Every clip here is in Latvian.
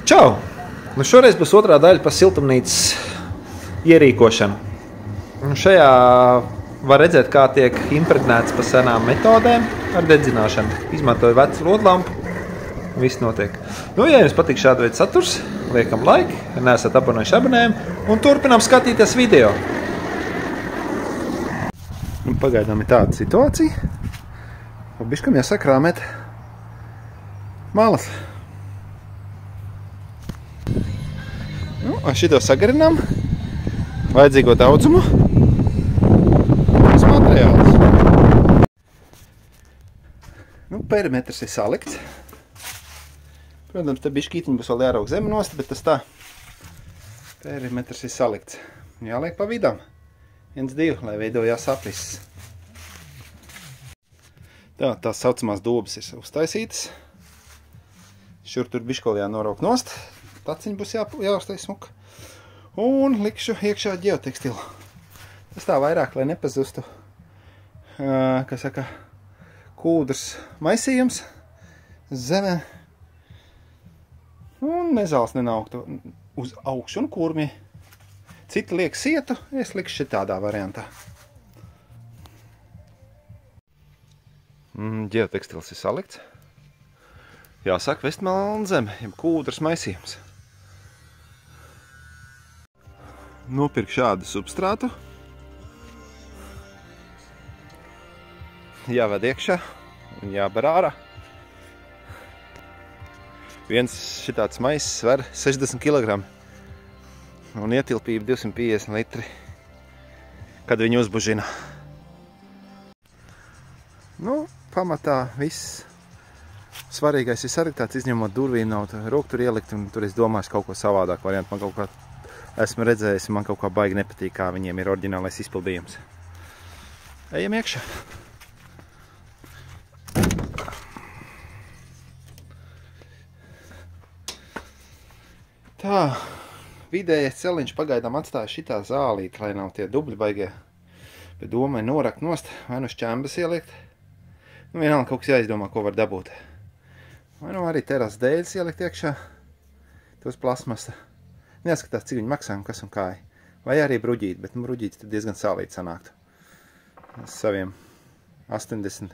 Čau! Nu šoreiz būs otrā daļa par siltumnīcas ierīkošanu. Un šajā var redzēt, kā tiek impregnēts pa senām metodēm ar dedzināšanu. Izmantoju vecu rodlampu, un viss notiek. Nu, ja jums patīk šāda veida saturs, liekam like, ja neesat abonējuši abonējumu un turpinām skatīties video. Un pagaidām ir tāda situācija, ka biškam jāsakrāmēt malas. Nu, ar šito sagarinām vajadzīgo daudzumu uz materiālus. Nu, perimetrs ir salikts. Protams, te bišķītiņi būs vēl jārauk zemi nost, bet tas tā. Perimetrs ir salikts. Jāliek pa vidām. 1, 2, lai veidojās aprises. Tās saucamās dobas ir uztaisītas. Šur tur bišķoli jānorauk nost. Taciņi būs jāuztais smuka. Un likšu iekšā ģeotekstilu. Tas tā vairāk, lai nepazustu, kā saka, kūdrs maisījums zemē. Un nezāls nenauktu uz augšu un kurmi. Citi liek sietu, es likšu šitādā variantā. Ģeotekstils ir salikts. Jāsaka vestmelna zeme, jeb kūdrs maisījums. Nopirku šādu substrātu. Jāved iekšā un jāber ārā. Viens šitāds maiss sver 60 kg un ietilpība 250 litri, kad viņu uzbužina. Nu, pamatā viss svarīgais ir sariktāts, izņemot durvīm, nav roku tur ielikt, un tur es domāju kaut ko savādāk variantu. Man kaut kā esmu redzējis, man kaut kā baigi nepatīk, kā viņiem ir oriģinālais izpildījums. Ejam iekšā. Tā, vidējais celiņš pagaidām atstāja šitā zālīti, lai nav tie dubļi baigie. Bet domāju norakt nost, vai nu šķembas ielikt. Nu, vienalga kaut kas jāizdomā, ko var dabūt. Vai nu arī teras dēļas ielikt iekšā. Tos plasmasa. Neatskatās, cik viņi maksā un kas un kā. Vai arī bruģīt, bet bruģīts tad diezgan sālīt sanāktu. Saviem 80.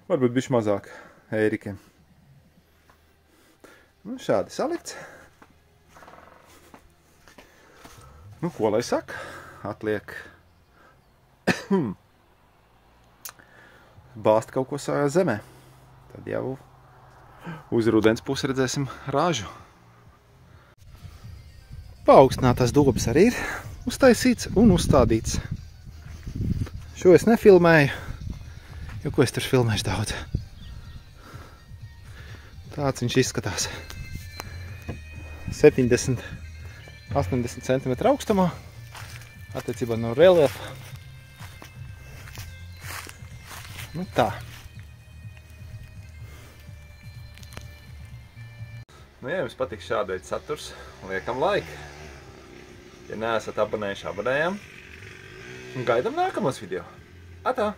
Varbūt bišķi mazāk eirikiem. Nu, šādi salikts. Nu, ko lai saka? Atliek bāzt kaut ko savā zemē. Tad jau uz rudens pusi redzēsim rāžu. Paaugstinātās dobas arī ir uztaisīts un uzstādīts. Šo es nefilmēju, jo ko es tur filmēšu daudz. Tāds viņš izskatās. 70-80 cm augstumā, attiecībā no reliefa. Nu tā. Nu, ja jums patīk šāda veida saturs, liekam like. Ja neesat abonējuši, abonējam. Un gaidam nākamos video. Atā!